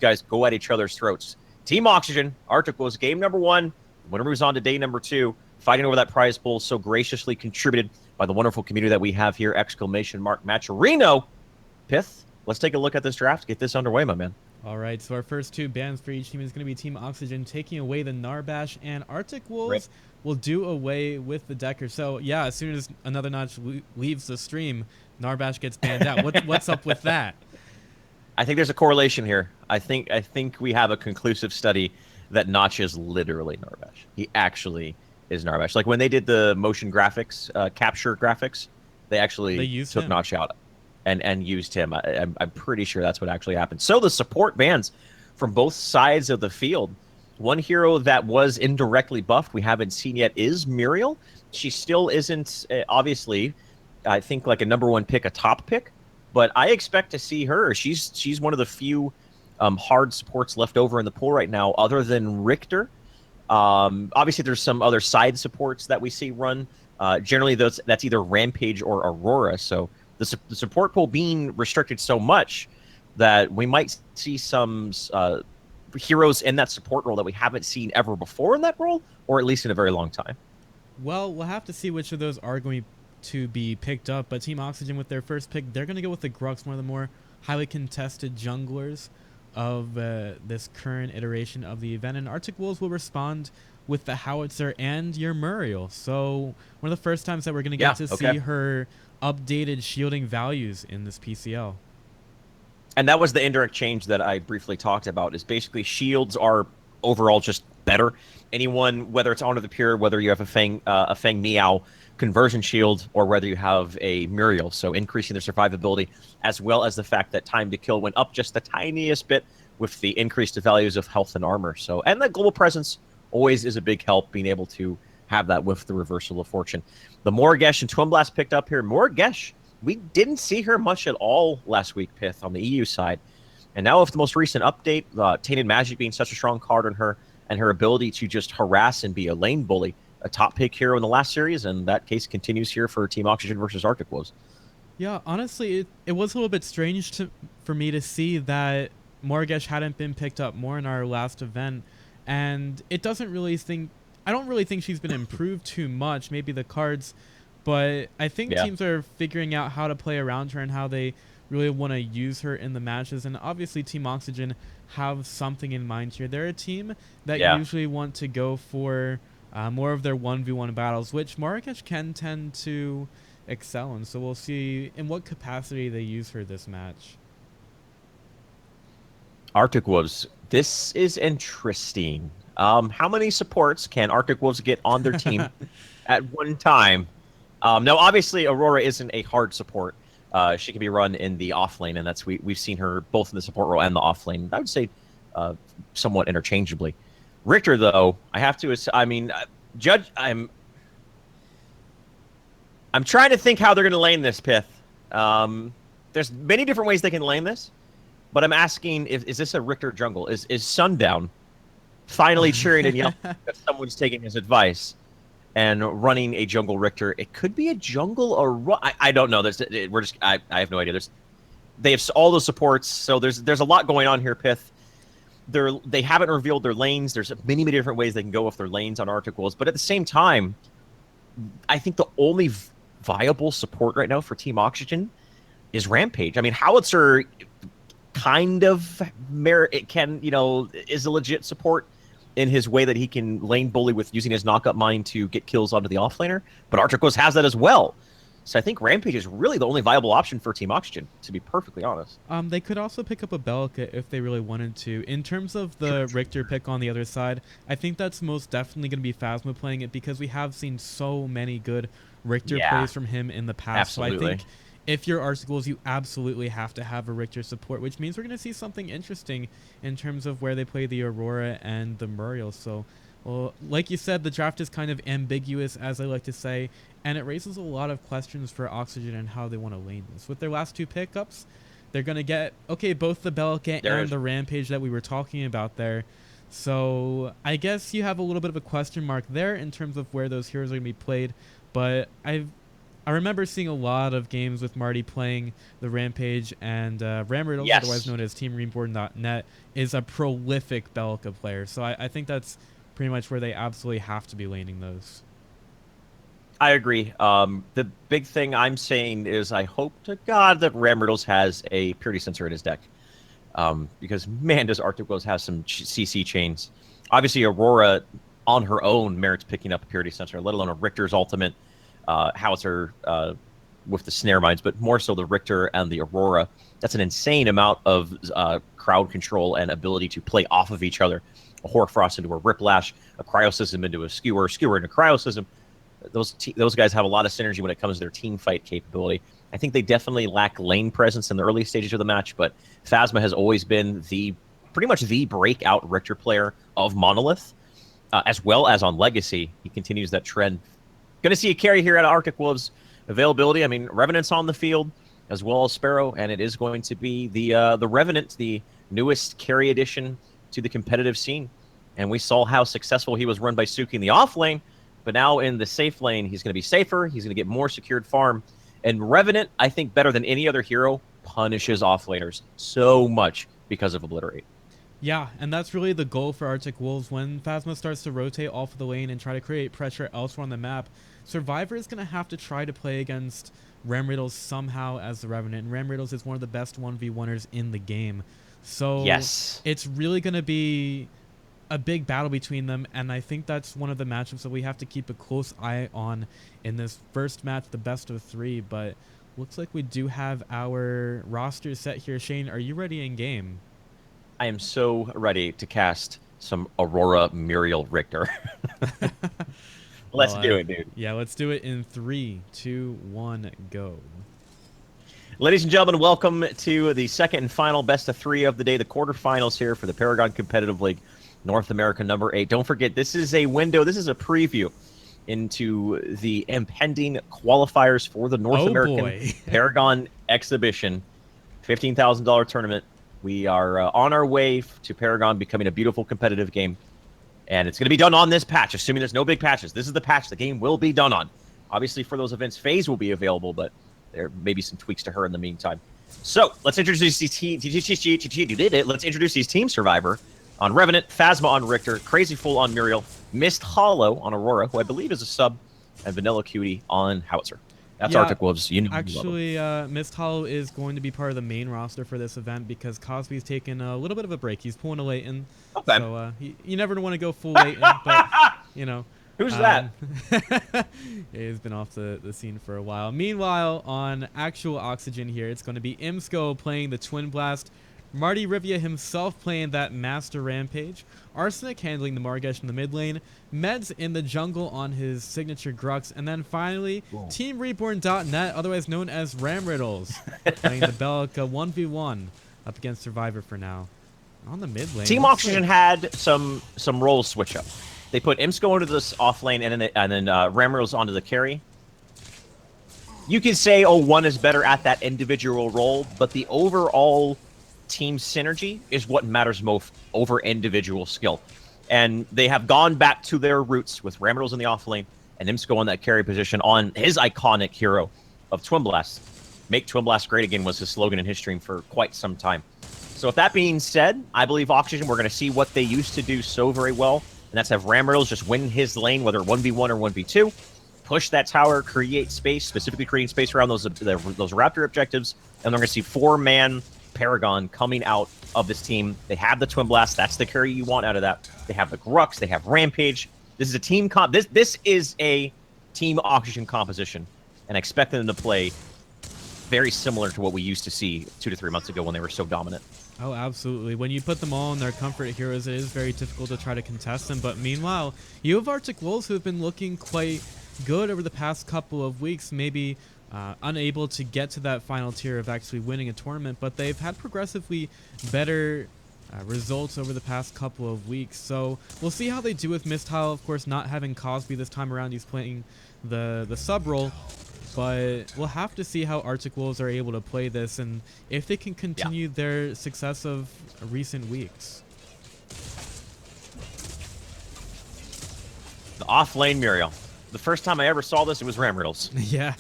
guys go at each other's throats. Team Oxygen, Arctic Wolves, game number 1. Winner moves on to day number 2, fighting over that prize pool so graciously contributed by the wonderful community that we have here, ! Matcherino. Pith, let's take a look at this draft. Get this underway, my man. All right, so our first 2 bans for each team is going to be Team Oxygen taking away the Narbash, and Arctic Rip. Wolves will do away with the Decker. So yeah, as soon as Another Notch leaves the stream, Narbash gets banned out. What's up with that? I think there's a correlation here. I think we have a conclusive study that Notch is literally Narbash. He actually is Narbash. Like when they did the motion graphics, capture graphics, they actually took him. Notch out and used him. I'm pretty sure that's what actually happened. So the support bans from both sides of the field. One hero that was indirectly buffed we haven't seen yet is Muriel. She still isn't, obviously, I think like a #1 pick, a top pick. But I expect to see her. She's one of the few hard supports left over in the pool right now, other than Richter. Obviously, there's some other side supports that we see run. Generally, that's either Rampage or Aurora. So the support pool being restricted so much that we might see some heroes in that support role that we haven't seen ever before in that role, or at least in a very long time. Well, we'll have to see which of those are going to be picked up, but Team Oxygen with their first pick, they're going to go with the Grux, one of the more highly contested junglers of this current iteration of the event, and Arctic Wolves will respond with the Howitzer and your Muriel. So one of the first times that we're going to get to see her updated shielding values in this PCL. And that was the indirect change that I briefly talked about, is basically shields are overall just better. Anyone, whether it's Honor the Pure, whether you have a Feng Meow conversion shield, or whether you have a Muriel, so increasing their survivability, as well as the fact that time to kill went up just the tiniest bit with the increased values of health and armor. So, and the global presence always is a big help, being able to have that with the reversal of fortune. The Morgesh and Twin Blast picked up here. Morgesh, we didn't see her much at all last week, Pith, on the EU side. And now with the most recent update, Tainted Magic being such a strong card on her, and her ability to just harass and be a lane bully, a top pick hero in the last series, and that case continues here for Team Oxygen versus Arctic Wolves. Yeah, honestly, it was a little bit strange for me to see that Morgesh hadn't been picked up more in our last event, and I don't really think she's been improved too much, maybe the cards, but I think teams are figuring out how to play around her and how they really want to use her in the matches, and obviously Team Oxygen have something in mind here. They're a team that usually want to go for more of their 1v1 battles, which Morgesh can tend to excel in. So we'll see in what capacity they use her this match. Arctic Wolves, this is interesting. How many supports can Arctic Wolves get on their team at one time? Now, obviously, Aurora isn't a hard support. She can be run in the off lane, and that's we've seen her both in the support role and the off lane. I would say somewhat interchangeably. Richter, though, I have to. I mean, Judge, I'm trying to think how they're going to lane this, Pith. There's many different ways they can lane this, but I'm asking, is this a Richter jungle? Is Sundown finally cheering and yelling that someone's taking his advice and running a jungle Richter? It could be a jungle or I don't know. I have no idea. They have all the supports, so there's a lot going on here, Pith. They haven't revealed their lanes. There's many different ways they can go with their lanes on Arctic Wolves, but at the same time, I think the only viable support right now for Team Oxygen is Rampage. I mean, Howitzer kind of is a legit support in his way that he can lane bully with using his knockup mine to get kills onto the offlaner, but Arctic Wolves has that as well. So I think Rampage is really the only viable option for Team Oxygen, to be perfectly honest. They could also pick up a Belka if they really wanted to. In terms of the Richter pick on the other side, I think that's most definitely going to be Phasma playing it, because we have seen so many good Richter plays from him in the past. Absolutely. So I think if you're Arctic Wolves, you absolutely have to have a Richter support, which means we're going to see something interesting in terms of where they play the Aurora and the Muriel. So, well, like you said, the draft is kind of ambiguous, as I like to say, and it raises a lot of questions for Oxygen and how they want to lane this. With their last 2 pickups, they're going to get, both the Belka and the Rampage that we were talking about there. So I guess you have a little bit of a question mark there in terms of where those heroes are going to be played, but I I remember seeing a lot of games with Marty playing the Rampage, and Ram Riddles, otherwise Yes. known as Team Reborn.net, is a prolific Belka player. So I think that's pretty much where they absolutely have to be laning those. I agree. The big thing I'm saying is I hope to God that Ram Riddles has a purity sensor in his deck. Because, man, does Arctic Wolves have some CC chains. Obviously, Aurora on her own merits picking up a purity sensor, let alone a Richter's ultimate howitzer with the snare mines, but more so the Richter and the Aurora. That's an insane amount of crowd control and ability to play off of each other. A Hoarfrost into a Riplash, a Cryosystem into a Skewer into Cryosystem. Those guys have a lot of synergy when it comes to their team fight capability. I think they definitely lack lane presence in the early stages of the match, but Phasma has always been pretty much the breakout Richter player of Monolith, as well as on Legacy. He continues that trend. Going to see a carry here at Arctic Wolves availability. I mean, Revenant's on the field as well as Sparrow, and it is going to be the Revenant, the newest carry addition to the competitive scene. And we saw how successful he was run by Suki in the off lane, but now in the safe lane, he's going to be safer. He's going to get more secured farm. And Revenant, I think better than any other hero, punishes offlaners so much because of Obliterate. Yeah, and that's really the goal for Arctic Wolves. When Phasma starts to rotate off of the lane and try to create pressure elsewhere on the map, Survivor is going to have to try to play against Ram Riddles somehow as the Revenant. And Ram Riddles is one of the best 1v1ers in the game. So Yes. it's really going to be a big battle between them, and I think that's one of the matchups that we have to keep a close eye on in this first match, the best of 3. But looks like we do have our roster set here. Shane, are you ready in game? I am so ready to cast some Aurora Muriel Richter. Let's do it, dude. Yeah, let's do it in 3, 2, 1, go. Ladies and gentlemen, welcome to the second and final best of 3 of the day, the quarterfinals here for the Paragon Competitive League North America number 8. Don't forget, this is a window, this is a preview into the impending qualifiers for the North American Paragon exhibition, $15,000 tournament. We are on our way to Paragon becoming a beautiful competitive game, and it's going to be done on this patch, assuming there's no big patches. This is the patch the game will be done on. Obviously, for those events, FaZe will be available, but there may be some tweaks to her in the meantime. So let's introduce these Let's introduce these team Survivor on Revenant, Phasma on Richter, Crazy Fool on Muriel, Mist Hollow on Aurora, who I believe is a sub, and Vanilla Cutie on Howitzer. That's Arctic Wolves. You know, actually, Mist Hollow is going to be part of the main roster for this event because Cosby's taken a little bit of a break. He's pulling a Leighton. Okay. So you never want to go full Leighton, but, you know. Who's that? He's been off the scene for a while. Meanwhile, on actual Oxygen here, it's going to be Imsco playing the Twin Blast, Marty Rivia himself playing that Master Rampage, Arsenic handling the Margesh in the mid lane, Meds in the jungle on his signature Grux, and then finally, Team Reborn.net, otherwise known as Ram Riddles, playing the Belka 1v1 up against Survivor for now. On the mid lane. Team Oxygen had some role switch up. They put Imsco into this off lane and then Ram Riddles onto the carry. You can say, oh, one is better at that individual role, but the overall team synergy is what matters most over individual skill. And they have gone back to their roots with Ram Riddles in the off lane and Imsco in that carry position on his iconic hero of Twin Blast. Make Twin Blast great again was his slogan in his stream for quite some time. So with that being said, I believe Oxygen, we're going to see what they used to do so very well, and that's have Ram Riddles just win his lane, whether 1v1 or 1v2, push that tower, create space, specifically creating space around those Raptor objectives, and they're going to see 4-man Paragon coming out of this team. They have the Twin Blast. That's the carry you want out of that. They have the Grux. They have Rampage. This is a team This is a team Oxygen composition, and I expect them to play very similar to what we used to see 2 to 3 months ago when they were so dominant. Oh, absolutely. When you put them all in their comfort heroes, it is very difficult to try to contest them. But meanwhile, you have Arctic Wolves who have been looking quite good over the past couple of weeks, maybe unable to get to that final tier of actually winning a tournament, but they've had progressively better results over the past couple of weeks. So we'll see how they do with Mistile. Of course, not having Cosby this time around, he's playing the sub role. But we'll have to see how Arctic Wolves are able to play this and if they can continue their success of recent weeks. The off-lane Muriel. The first time I ever saw this, it was Ram Riddles. Yeah.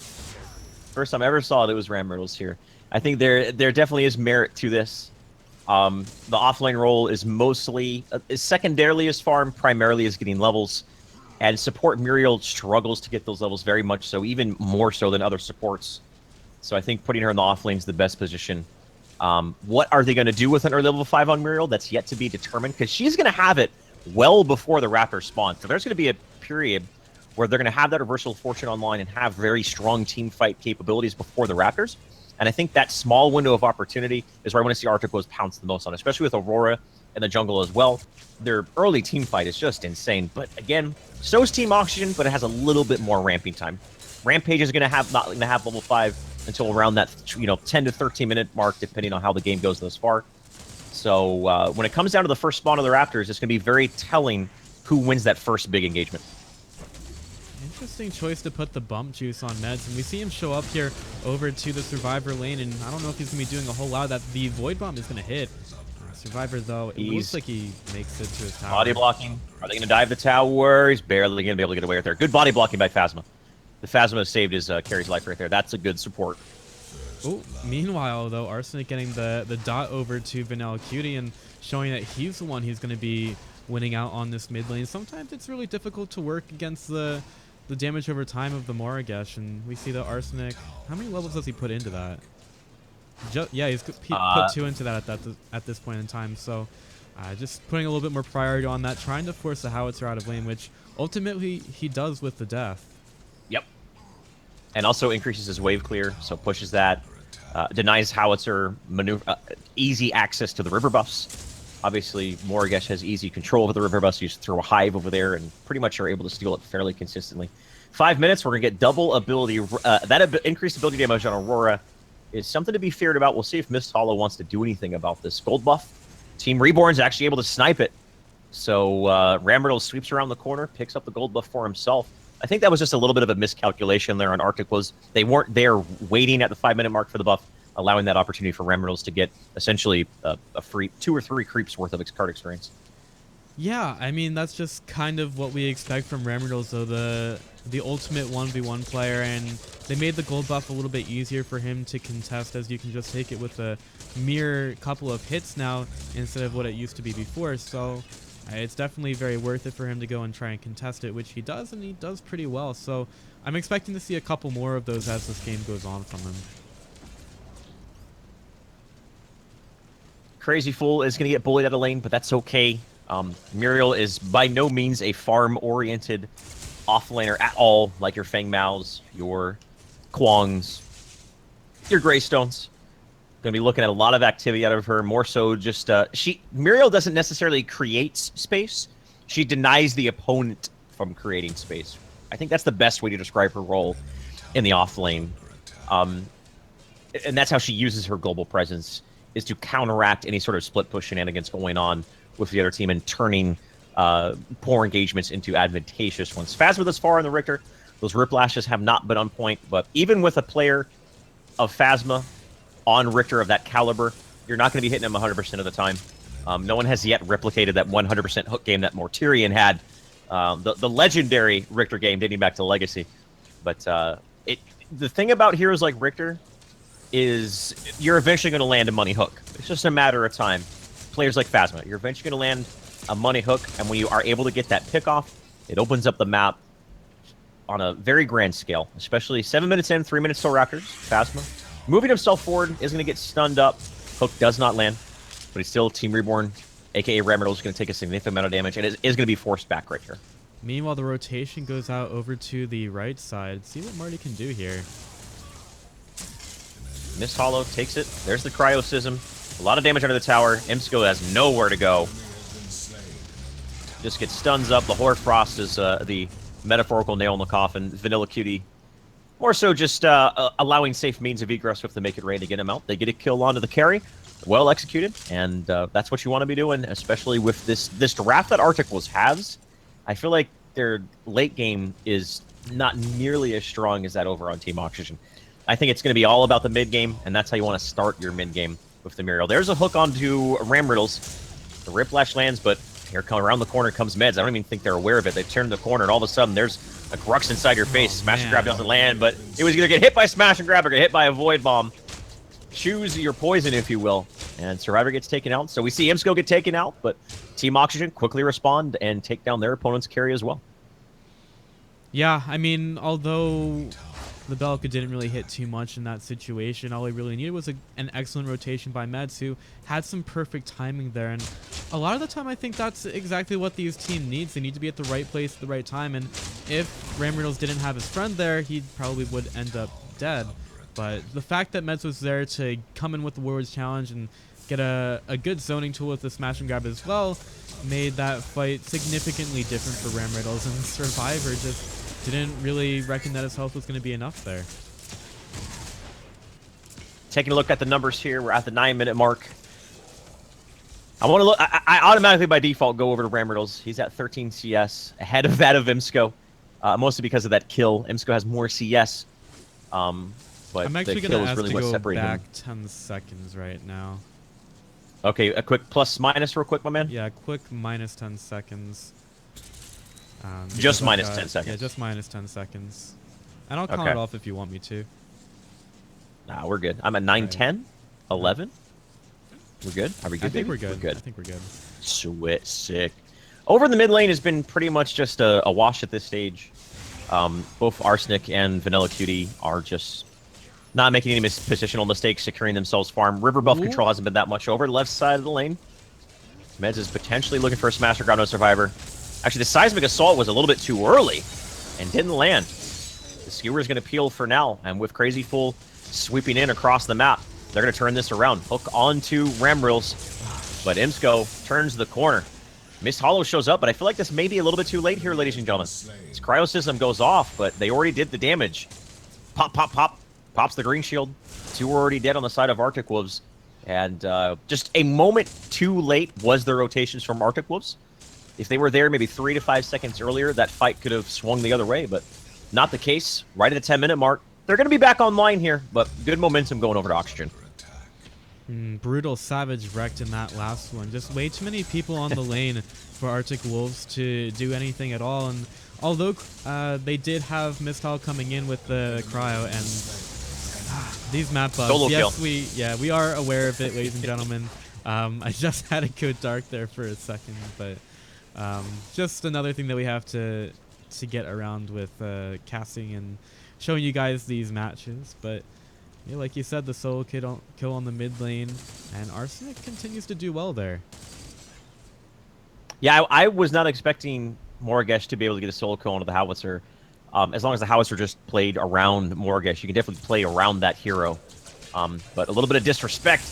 First time I ever saw it, it was Ram Riddles here. I think there definitely is merit to this. The offlane role is mostly, is secondarily as farm, primarily as getting levels. And support Muriel struggles to get those levels very much so, even more so than other supports. So I think putting her in the offlane is the best position. What are they going to do with an early level 5 on Muriel? That's yet to be determined, because she's going to have it well before the Raptors spawn. So there's going to be a period where they're going to have that reversal of fortune online and have very strong team fight capabilities before the Raptors. And I think that small window of opportunity is where I want to see Arcticos pounce the most on, especially with Aurora in the jungle as well. Their early team fight is just insane. But again, so's Team Oxygen, but it has a little bit more ramping time. Rampage is going to have not going to have level 5 until around that 10 to 13 minute mark, depending on how the game goes thus far. So when it comes down to the first spawn of the Raptors, it's going to be very telling who wins that first big engagement. Interesting choice to put the bump juice on Meds, and we see him show up here over to the Survivor lane, and I don't know if he's going to be doing a whole lot. That the Void Bomb is going to hit. Survivor, though, it looks like he makes it to his tower. Body blocking. Are they going to dive the tower? He's barely going to be able to get away right there. Good body blocking by Phasma. The Phasma saved his carry's life right there. That's a good support. Oh, meanwhile, though, Arsenic getting the dot over to Vanilla Cutie and showing that he's the one who's going to be winning out on this mid lane. Sometimes it's really difficult to work against the damage over time of the Moragesh, and we see the Arsenic. How many levels does he put into that? Yeah, he's put 2 into that at this point in time. So just putting a little bit more priority on that, trying to force the Howitzer out of lane, which ultimately he does with the death. Yep. And also increases his wave clear, so pushes that. Denies Howitzer maneuver, easy access to the river buffs. Obviously, Moragesh has easy control over the river buffs. You just throw a hive over there and pretty much are able to steal it fairly consistently. 5 minutes, we're going to get double ability. That increased ability damage on Aurora is something to be feared about. We'll see if Mist Hollow wants to do anything about this. Gold buff. Team Reborn's actually able to snipe it. So Ramriddle sweeps around the corner, picks up the gold buff for himself. I think that was just a little bit of a miscalculation there on Arctic. Was they weren't there waiting at the 5 minute mark for the buff, allowing that opportunity for Ramriddles to get essentially a free 2 or 3 creeps worth of card experience. Yeah, I mean, that's just kind of what we expect from Ramriddles, though, the ultimate 1v1 player, and they made the gold buff a little bit easier for him to contest, as you can just take it with a mere couple of hits now instead of what it used to be before. So it's definitely very worth it for him to go and try and contest it, which he does, and he does pretty well. So I'm expecting to see a couple more of those as this game goes on from him. Crazy Fool is going to get bullied out of lane, but that's okay. Muriel is by no means a farm-oriented offlaner at all, like your Fang Maos, your Kwongs, your Greystones. Going to be looking at a lot of activity out of her, more so just... Muriel doesn't necessarily create space. She denies the opponent from creating space. I think that's the best way to describe her role in the offlane. And that's how she uses her global presence, is to counteract any sort of split push shenanigans going on with the other team and turning poor engagements into advantageous ones. Phasma thus far in the Richter, those Riplashes have not been on point, but even with a player of Phasma on Richter of that caliber, you're not going to be hitting him 100% of the time. No one has yet replicated that 100% hook game that Mortirian had, the legendary Richter game dating back to Legacy. But the thing about heroes like Richter is you're eventually going to land a money hook. It's just a matter of time. Players like Phasma, you're eventually going to land a money hook, and when you are able to get that pick off, it opens up the map on a very grand scale, especially 7 minutes in, 3 minutes till Raptors. Phasma moving himself forward is going to get stunned up. Hook does not land, but he's still Team Reborn, aka Ramriddle, is going to take a significant amount of damage, and is going to be forced back right here. Meanwhile, the rotation goes out over to the right side. See what Marty can do here. Mist Hollow takes it. There's the Cryosism. A lot of damage under the tower. Imsco has nowhere to go. Just gets stuns up. The Hoarfrost is the metaphorical nail in the coffin. Vanilla Cutie, more so just allowing safe means of egress if they make it rain to get him out. They get a kill onto the carry. Well executed, and that's what you want to be doing, especially with this draft that Arctic has. I feel like their late game is not nearly as strong as that over on Team Oxygen. I think it's going to be all about the mid game, and that's how you want to start your mid game with the Muriel. There's a hook onto Ramriddles. The Riplash lands, but Here come around the corner comes Meds. I don't even think they're aware of it. They turn the corner, and all of a sudden there's a Grux inside your face. Smash and grab doesn't land, but it was either get hit by Smash and grab or get hit by a Void Bomb. Choose your poison, if you will. And Survivor gets taken out. So we see Imsco get taken out, but Team Oxygen quickly respond and take down their opponent's carry as well. Yeah, I mean, although the Belka didn't really hit too much in that situation, all he really needed was an excellent rotation by Meds, who had some perfect timing there. And a lot of the time, I think that's exactly what these team needs. They need to be at the right place at the right time. And if Ramriddles didn't have his friend there, he probably would end up dead. But the fact that Meds was there to come in with the Warlords Challenge and get a good zoning tool with the Smash and Grab as well made that fight significantly different for Ramriddles, and Survivor just didn't really reckon that his health was going to be enough there. Taking a look at the numbers here, we're at the 9-minute mark. I want to look. I automatically by default go over to Ramriddles. He's at 13 CS, ahead of that of Imsco, mostly because of that kill. Imsco has more CS, but I'm actually the going kill to is ask really to what go separated back him. 10 seconds right now. Okay, a quick plus minus real quick, my man. Yeah, quick minus 10 seconds. Just because minus 10 seconds. Yeah, just minus 10 seconds. And I'll count Okay. it off if you want me to. Nah, we're good. I'm at 9, 10, 11. We're good? Are we good, I think baby? we're good. We're good. I think we're good. Sweet, sick. Over in the mid lane has been pretty much just a wash at this stage. Both Arsenic and Vanilla Cutie are just not making any positional mistakes, securing themselves farm. River buff control hasn't been that much over the left side of the lane. Meds is potentially looking for a Smash or Ground No Survivor. Actually, the Seismic Assault was a little bit too early and didn't land. The Skewer is going to peel for now, and with Crazy Fool sweeping in across the map, they're going to turn this around. Hook onto Ramriddles, but Imsco turns the corner. Mist Hollow shows up, but I feel like this may be a little bit too late here, ladies and gentlemen. His cryo system goes off, but they already did the damage. Pop, pop, pop. Pops the green shield. 2 were already dead on the side of Arctic Wolves. And just a moment too late was the rotations from Arctic Wolves. If they were there maybe 3 to 5 seconds earlier, that fight could have swung the other way, but not the case. Right at the 10-minute mark. They're going to be back online here, but good momentum going over to Oxygen. Brutal Savage wrecked in that last one. Just way too many people on the lane for Arctic Wolves to do anything at all. And although they did have Mistal coming in with the cryo and these map bugs, Solo yes, kill. we are aware of it, ladies and gentlemen. I just had to go dark there for a second, but just another thing that we have to get around with casting and showing you guys these matches. But yeah, like you said, the solo kill on the mid lane, and Arsenic continues to do well there. Yeah, I was not expecting Morgesh to be able to get a solo kill onto the Howitzer. As long as the Howitzer just played around Morgesh, you can definitely play around that hero. But a little bit of disrespect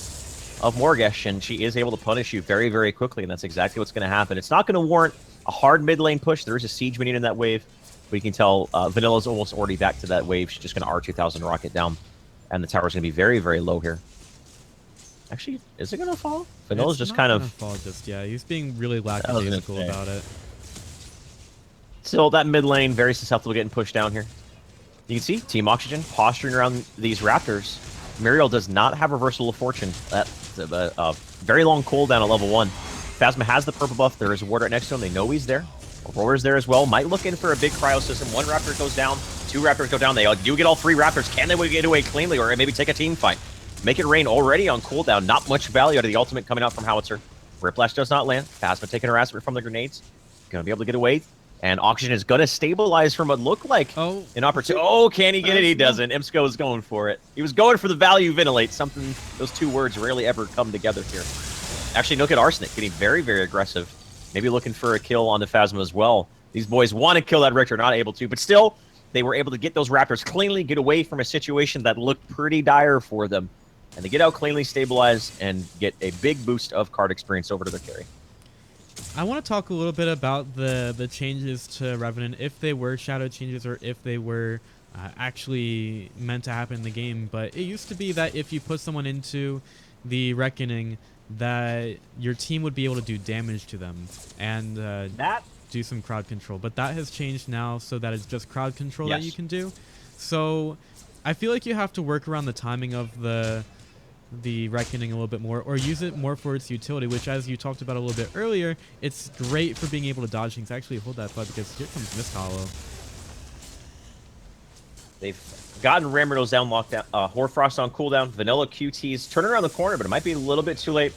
of Morgesh, and she is able to punish you very, very quickly, and that's exactly what's going to happen. It's not going to warrant a hard mid lane push. There is a siege minion in that wave, but you can tell Vanilla's almost already back to that wave. She's just going to R2000 rocket down, and the tower's going to be very, very low here. Actually, is it going to fall? Vanilla's just kind of... It's not gonna fall just yet. He's being really lackadaisical about it. Still, that mid lane, very susceptible to getting pushed down here. You can see Team Oxygen posturing around these Raptors. Muriel does not have Reversal of Fortune. That's a very long cooldown at level 1. Phasma has the purple buff. There is a ward right next to him. They know he's there. Aurora's there as well. Might look in for a big cryo system. 1 Raptor goes down. 2 Raptors go down. They do get all 3 Raptors. Can they get away cleanly or maybe take a team fight? Make It Rain already on cooldown. Not much value out of the ultimate coming out from Howitzer. Whiplash does not land. Phasma taking harassment from the grenades. Going to be able to get away. And Oxygen is going to stabilize from what looked like an opportunity. Oh, can he get it? He doesn't. Imsco is going for it. He was going for the value ventilate. Something, those 2 words rarely ever come together here. Actually, look at Arsenic getting very, very aggressive. Maybe looking for a kill on the Phasma as well. These boys want to kill that Richter, not able to. But still, they were able to get those Raptors cleanly, get away from a situation that looked pretty dire for them. And they get out cleanly, stabilize, and get a big boost of card experience over to their carry. I want to talk a little bit about the changes to Revenant, if they were shadow changes or if they were actually meant to happen in the game. But it used to be that if you put someone into the Reckoning, that your team would be able to do damage to them and do some crowd control. But that has changed now so that it's just crowd control that you can do. So I feel like you have to work around the timing of the the Reckoning a little bit more, or use it more for its utility, which, as you talked about a little bit earlier, it's great for being able to dodge things. Actually, hold that thought, because here comes Mist Hollow. They've gotten Ramriddles down, lockdown, Hoarfrost on cooldown, Vanilla QT's turning around the corner, but it might be a little bit too late.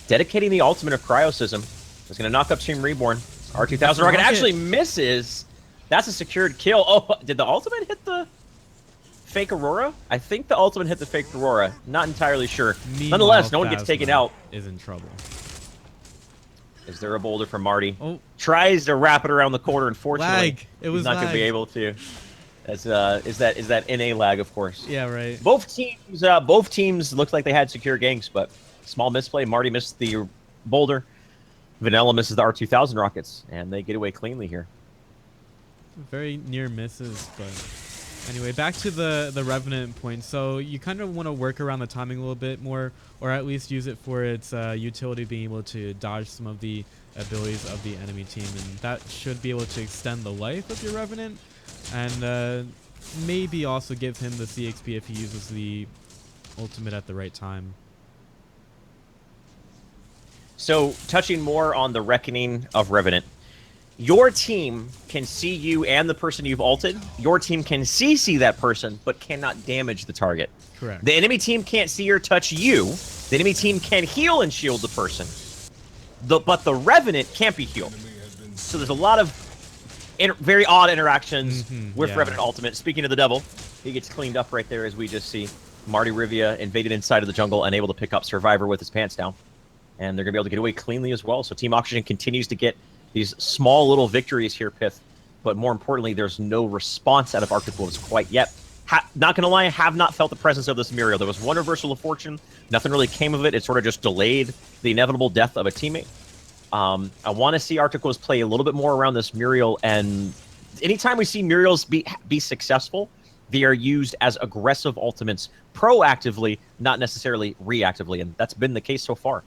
Dedicating the ultimate of Cryosystem is going to knock up Team Reborn. R2000 Rocket actually misses. That's a secured kill. Oh, did the ultimate hit the fake Aurora? I think the ultimate hit the fake Aurora. Not entirely sure. Nonetheless, no one gets taken out. Is in trouble. Is there a boulder from Marty? Oh. Tries to wrap it around the corner. Unfortunately, lag. It was he's not going to be able to. As is that NA lag, of course. Yeah, right. Both teams looked like they had secure ganks, but small misplay. Marty missed the boulder. Vanilla misses the R2000 rockets, and they get away cleanly here. Very near misses, but anyway, back to the Revenant point. So you kind of want to work around the timing a little bit more, or at least use it for its utility, being able to dodge some of the abilities of the enemy team, and that should be able to extend the life of your Revenant, and maybe also give him the CXP if he uses the ultimate at the right time. So, touching more on the Reckoning of Revenant, your team can see you and the person you've ulted. Your team can CC that person, but cannot damage the target. Correct. The enemy team can't see or touch you. The enemy team can heal and shield the person. But the Revenant can't be healed. So there's a lot of very odd interactions with Revenant Ultimate. Speaking of the devil, he gets cleaned up right there, as we just see. Marty Rivia invaded inside of the jungle, unable to pick up Survivor with his pants down. And they're going to be able to get away cleanly as well. So Team Oxygen continues to get these small little victories here, Pith. But more importantly, there's no response out of Arctic Wolves quite yet. Not going to lie, I have not felt the presence of this Muriel. There was one reversal of fortune. Nothing really came of it. It sort of just delayed the inevitable death of a teammate. I want to see Arctic Wolves play a little bit more around this Muriel. And anytime we see Muriels be successful, they are used as aggressive ultimates proactively, not necessarily reactively. And that's been the case so far.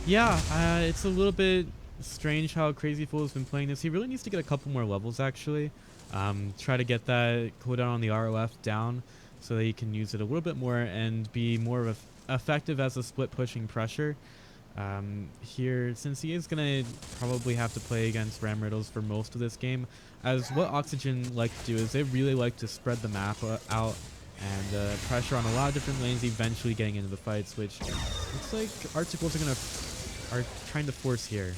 Yeah, it's a little bit strange how Crazy Fool has been playing this. He really needs to get a couple more levels, actually. Try to get that cooldown on the ROF down so that he can use it a little bit more and be more effective as a split pushing pressure. Here, since he is going to probably have to play against Ramriddles for most of this game, as what Oxygen like to do is they really like to spread the map out and pressure on a lot of different lanes, eventually getting into the fights, which looks like Arctic Wolves are trying to force here.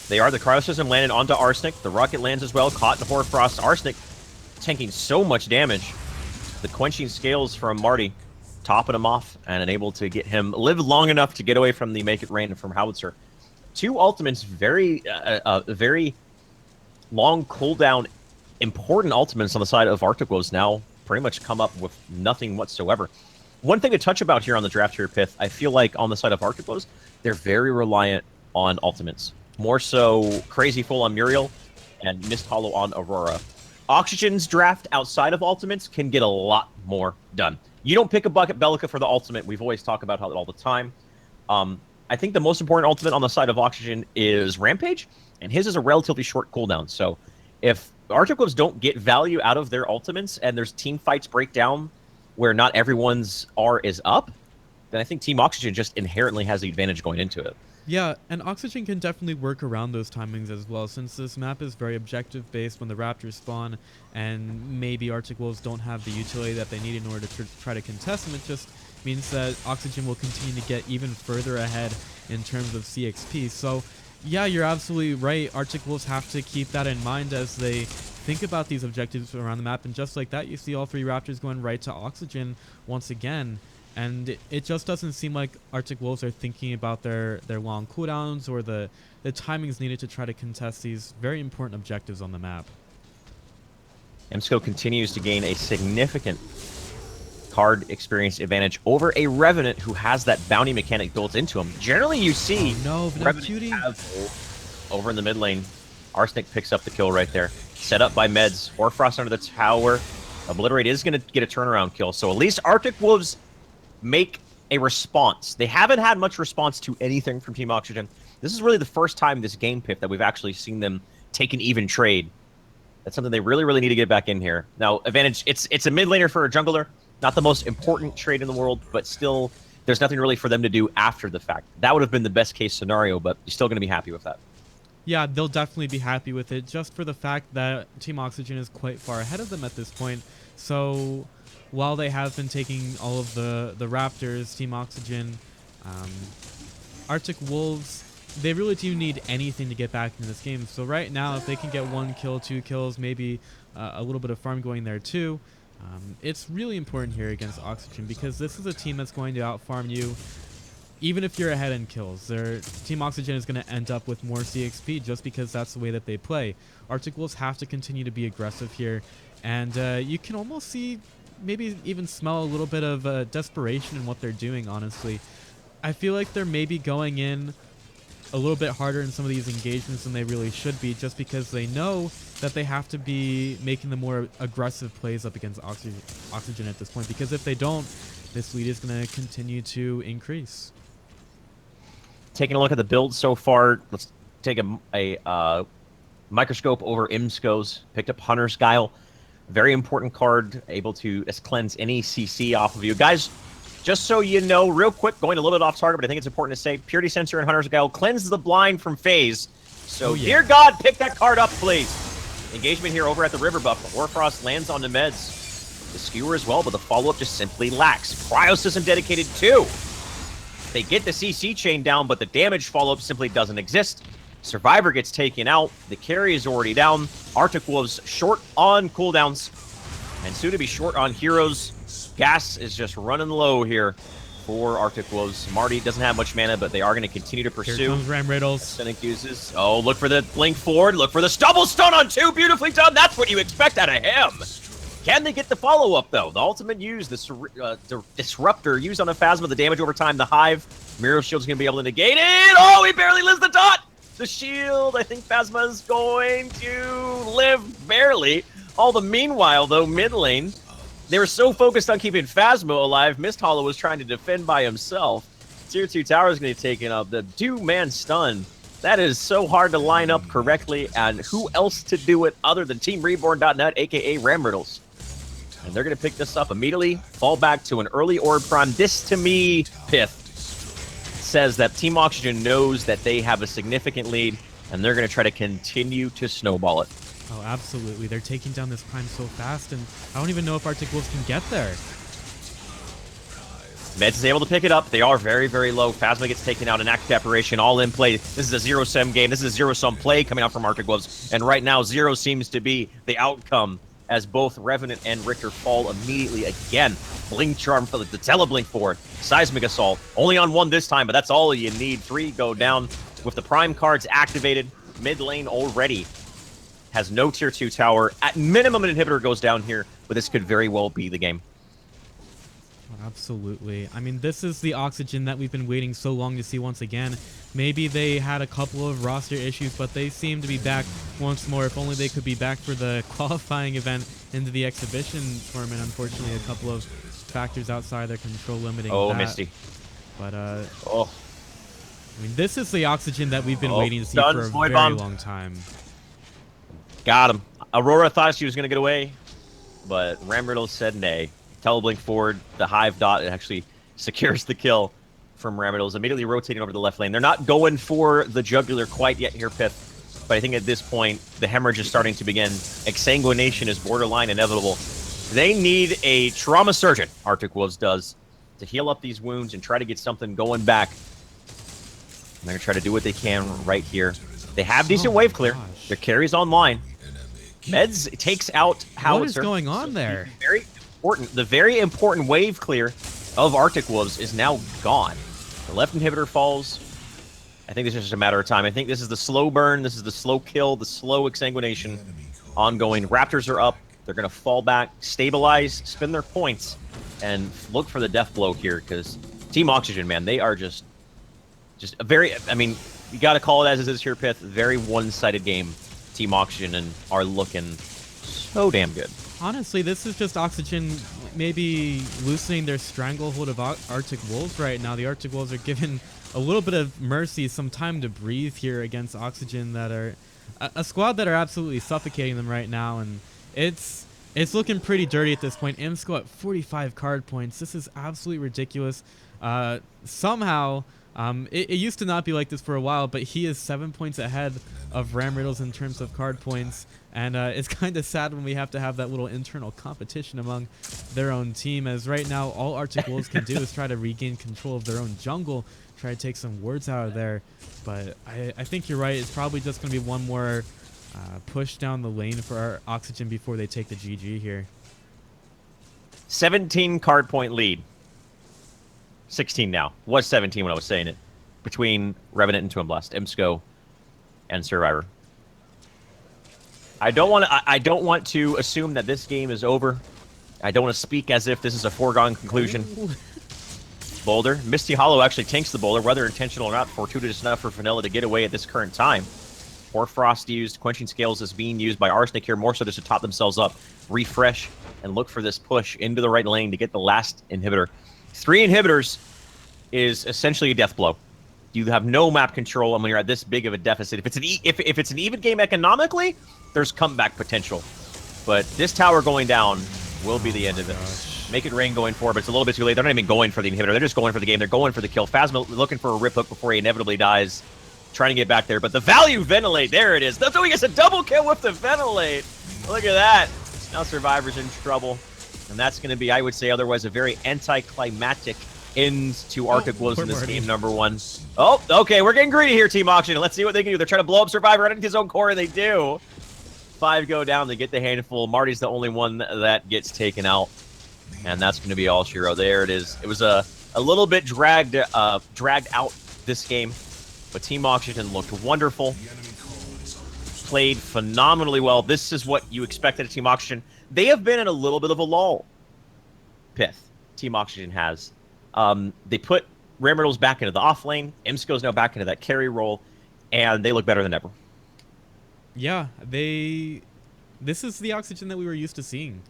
They are. The Cryosystem landed onto Arsenic. The rocket lands as well, caught in Hoarfrost. Arsenic tanking so much damage. The quenching scales from Marty topping him off and unable to get him live long enough to get away from the Make It Rain from Howitzer. Two ultimates, very long cooldown, important ultimates on the side of Arctic Wolves now pretty much come up with nothing whatsoever. One thing to touch about here on the draft here, Pith, I feel like on the side of Arctic Wolves, they're very reliant on ultimates. More so Crazy Fool on Muriel and Mist Hollow on Aurora. Oxygen's draft outside of ultimates can get a lot more done. You don't pick a bucket Bellica for the ultimate. We've always talked about how all the time. I think the most important ultimate on the side of Oxygen is Rampage, and his is a relatively short cooldown. So if Arctic Wolves don't get value out of their ultimates and there's team fights break down where not everyone's R is up, then I think Team Oxygen just inherently has the advantage going into it. Yeah, and Oxygen can definitely work around those timings as well, since this map is very objective based when the Raptors spawn, and maybe Arctic Wolves don't have the utility that they need in order to try to contest them. It just means that Oxygen will continue to get even further ahead in terms of CXP. So yeah, you're absolutely right. Arctic Wolves have to keep that in mind as they think about these objectives around the map, and just like that, you see all three Raptors going right to Oxygen once again. And it just doesn't seem like Arctic Wolves are thinking about their long cooldowns or the timings needed to try to contest these very important objectives on the map. EMSCO continues to gain a significant card experience advantage over a Revenant who has that bounty mechanic built into him. Generally, you see Revenant have over in the mid lane. Arsenic picks up the kill right there. Set up by Meds. Hoarfrost under the tower. Obliterate is going to get a turnaround kill. So at least Arctic Wolves make a response. They haven't had much response to anything from Team Oxygen. This is really the first time this game, Pip, that we've actually seen them take an even trade. That's something they really, really need to get back in here. Now, advantage, it's a mid laner for a jungler. Not the most important trade in the world, but still, there's nothing really for them to do after the fact. That would have been the best case scenario, but you're still going to be happy with that. Yeah, they'll definitely be happy with it, just for the fact that Team Oxygen is quite far ahead of them at this point. So while they have been taking all of the Raptors, Team Oxygen, um, Arctic Wolves, they really do need anything to get back into this game. So right now, if they can get 1 kill, 2 kills, maybe a little bit of farm going there too, it's really important here against Oxygen, because this is a team that's going to outfarm you. Even if you're ahead in kills, Team Oxygen is going to end up with more CXP just because that's the way that they play. Arctic Wolves have to continue to be aggressive here, and you can almost see, maybe even smell a little bit of desperation in what they're doing, honestly. I feel like they're maybe going in a little bit harder in some of these engagements than they really should be, just because they know that they have to be making the more aggressive plays up against Oxygen at this point, because if they don't, this lead is going to continue to increase. Taking a look at the build so far, let's take a microscope over Imsco's. Picked up Hunter's Guile. Very important card, able to cleanse any CC off of you. Guys, just so you know, real quick, going a little bit off target, but I think it's important to say, Purity Sensor and Hunter's Guile cleanses the blind from phase. So, dear God, pick that card up, please. Engagement here over at the river buff. Warfrost lands on the meds. The skewer as well, but the follow-up just simply lacks. Cryo system dedicated too. They get the CC chain down, but the damage follow-up simply doesn't exist. Survivor gets taken out. The carry is already down. Arctic Wolves short on cooldowns, and soon to be short on heroes. Gas is just running low here for Arctic Wolves. Marty doesn't have much mana, but they are going to continue to pursue. Here comes Ram Riddles. Cynic uses. Oh, look for the blink forward. Look for the stubble stun on 2. Beautifully done. That's what you expect out of him. Can they get the follow-up, though? The ultimate use, the Disruptor used on a Phasma, the damage over time, the Hive. Mirror Shield's going to be able to negate it. Oh, he barely lives the dot! The shield, I think Phasma's going to live barely. All the meanwhile, though, mid lane, they were so focused on keeping Phasma alive, Mist Hollow was trying to defend by himself. Tier 2 tower is going to be taken up. The 2-man stun. That is so hard to line up correctly, and who else to do it other than TeamReborn.net, a.k.a. Ram Riddles. And they're going to pick this up immediately, fall back to an early Orb Prime. This, to me, Pith, says that Team Oxygen knows that they have a significant lead, and they're going to try to continue to snowball it. Oh, absolutely. They're taking down this Prime so fast, and I don't even know if Arctic Wolves can get there. Meds is able to pick it up. They are very, very low. Phasma gets taken out in active preparation, all in play. This is a zero-sum game. This is a zero-sum play coming out from Arctic Wolves, and right now, zero seems to be the outcome, as both Revenant and Richter fall immediately again. Blink Charm for the Teleblink forward. Seismic Assault. Only on 1 this time, but that's all you need. 3 go down with the Prime cards activated. Mid lane already has no tier 2 tower. At minimum, an inhibitor goes down here, but this could very well be the game. Absolutely. I mean, this is the Oxygen that we've been waiting so long to see once again. Maybe they had a couple of roster issues, but they seem to be back once more. If only they could be back for the qualifying event into the exhibition tournament. Unfortunately, a couple of factors outside their control limiting that. Misty. But, I mean, this is the Oxygen that we've been waiting to see for a very long time. Got him. Aurora thought she was going to get away, but Ram Riddle said nay. Teleblink forward, the Hive dot, it actually secures the kill from Ram Riddle's, immediately rotating over to the left lane. They're not going for the jugular quite yet here, Pith, but I think at this point, the hemorrhage is starting to begin. Exsanguination is borderline inevitable. They need a trauma surgeon, Arctic Wolves does, to heal up these wounds and try to get something going back. And they're going to try to do what they can right here. They have decent wave clear. Their carry's online. Meds takes out Howitzer. What is going on there? The very important wave clear of Arctic Wolves is now gone. The left inhibitor falls. I think this is just a matter of time. I think this is the slow burn. This is the slow kill, the slow exsanguination ongoing. Raptors are up. They're going to fall back, stabilize, spin their points, and look for the death blow here, because Team Oxygen, man, they are just a very, I mean, you got to call it as it is here, Pith, very one-sided game. Team Oxygen and are looking so damn good. Honestly, this is just Oxygen maybe loosening their stranglehold of Arctic Wolves right now. The Arctic Wolves are given a little bit of mercy, some time to breathe here against Oxygen, that are a squad that are absolutely suffocating them right now. And it's It's looking pretty dirty at this point. Imsco at 45 card points. This is absolutely ridiculous. Somehow, it used to not be like this for a while, but he is 7 points ahead of Ram Riddles in terms of card points. And it's kind of sad when we have to have that little internal competition among their own team, as right now all Arctic Wolves can do is try to regain control of their own jungle, try to take some words out of there. But I think you're right. It's probably just going to be one more push down the lane for our Oxygen before they take the GG here. 17 card point lead. 16 now. Was 17 when I was saying it. Between Revenant and Twin Blast, Imsco, and Survivor. I don't want to assume that this game is over. I don't want to speak as if this is a foregone conclusion. Ooh. Boulder. Misty Hollow actually tanks the boulder, whether intentional or not, fortuitous enough for Vanilla to get away at this current time. Hoarfrost used, Quenching Scales is being used by Arsenic here, more so just to top themselves up, refresh, and look for this push into the right lane to get the last inhibitor. 3 inhibitors is essentially a death blow. You have no map control, and when you're at this big of a deficit, if it's an even game economically, there's comeback potential. But this tower going down will be the end of it. Make it rain going for, but it's a little bit too late. They're not even going for the inhibitor. They're just going for the game. They're going for the kill. Phasma looking for a rip hook before he inevitably dies, trying to get back there. But the value ventilate, there it is. That's what he gets a double kill with the ventilate. Look at that. Now Survivor's in trouble. And that's going to be, I would say, otherwise a very anticlimactic end to Arctic Wolves in this game number 1. Oh, okay, we're getting greedy here, Team Oxygen. Let's see what they can do. They're trying to blow up Survivor right into his own core, and they do. 5 go down, they get the handful. Marty's the only one that gets taken out. And that's going to be all she wrote. There it is. It was a little bit dragged out this game, but Team Oxygen looked wonderful. Played phenomenally well. This is what you expected of Team Oxygen. They have been in a little bit of a lull. Pith. Team Oxygen has. They put Ram Riddles back into the off lane. Imsco's now back into that carry role, and they look better than ever. Yeah, this is the Oxygen that we were used to seeing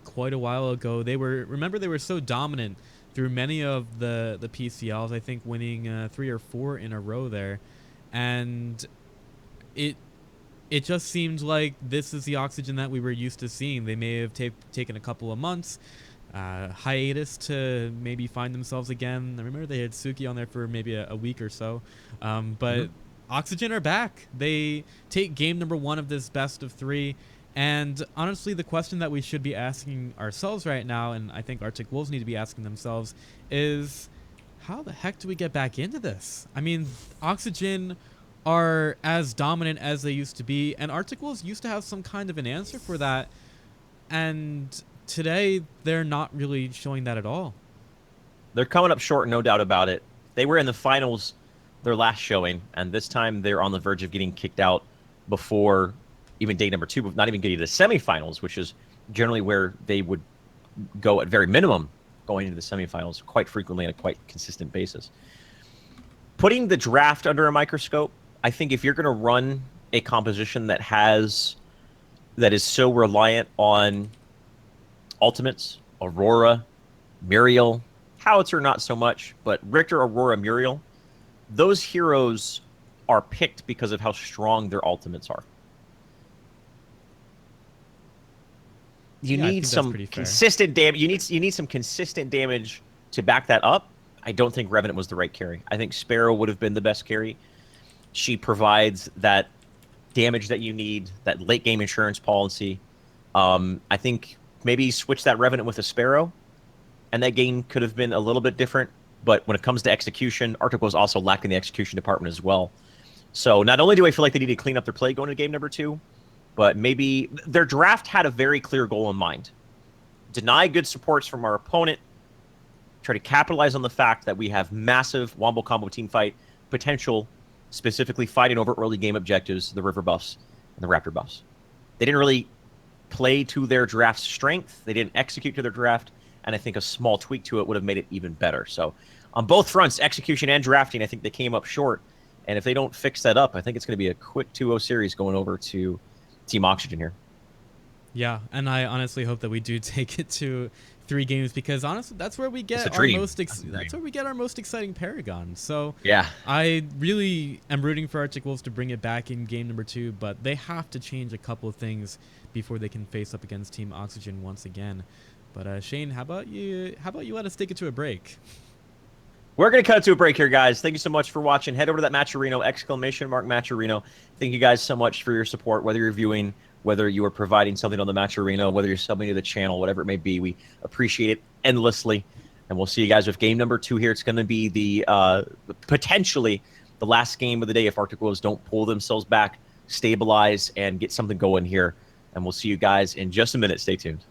quite a while ago. They were so dominant through many of the PCLs, I think winning 3 or 4 in a row there. And it just seemed like this is the Oxygen that we were used to seeing. They may have taken a couple of months hiatus to maybe find themselves again. I remember they had Suki on there for maybe a week or so, but Oxygen are back. They take game number 1 of this best of 3, and honestly, the question that we should be asking ourselves right now, and I think Arctic Wolves need to be asking themselves, is how the heck do we get back into this? I mean, Oxygen are as dominant as they used to be, and Arctic Wolves used to have some kind of an answer for that, and today they're not really showing that at all. They're coming up short, no doubt about it. They were in the finals their last showing, and this time they're on the verge of getting kicked out before even day number 2, but not even getting to the semifinals, which is generally where they would go at very minimum going into the semifinals quite frequently on a quite consistent basis. Putting the draft under a microscope, I think if you're going to run a composition that is so reliant on ultimates, Aurora, Muriel, Howitzer not so much, but Richter, Aurora, Muriel, those heroes are picked because of how strong their ultimates are. You need some consistent damage. You need some consistent damage to back that up. I don't think Revenant was the right carry. I think Sparrow would have been the best carry. She provides that damage that you need, that late game insurance policy. I think maybe switch that Revenant with a Sparrow, and that game could have been a little bit different. But when it comes to execution, Arctic was also lacking the execution department as well. So not only do I feel like they need to clean up their play going into game number 2, but maybe their draft had a very clear goal in mind. Deny good supports from our opponent, try to capitalize on the fact that we have massive Wombo Combo teamfight potential, specifically fighting over early game objectives, the River buffs and the Raptor buffs. They didn't really play to their draft's strength. They didn't execute to their draft, and I think a small tweak to it would have made it even better. So on both fronts, execution and drafting, I think they came up short. And if they don't fix that up, I think it's going to be a quick 2-0 series going over to Team Oxygen here. Yeah, and I honestly hope that we do take it to 3 games, because honestly, that's where we It's a get our dream. most That's a that's dream. where we get our most exciting Paragon. So Yeah. I really am rooting for Arctic Wolves to bring it back in game number 2, but they have to change a couple of things before they can face up against Team Oxygen once again. But Shane, how about you let us take it to a break? We're going to cut it to a break here, guys. Thank you so much for watching. Head over to that Matcherino, !Matcherino. Thank you guys so much for your support, whether you're viewing, whether you are providing something on the Matcherino, whether you're subbing to the channel, whatever it may be. We appreciate it endlessly. And we'll see you guys with game number 2 here. It's going to be the potentially the last game of the day if Arctic Wolves don't pull themselves back, stabilize, and get something going here. And we'll see you guys in just a minute. Stay tuned.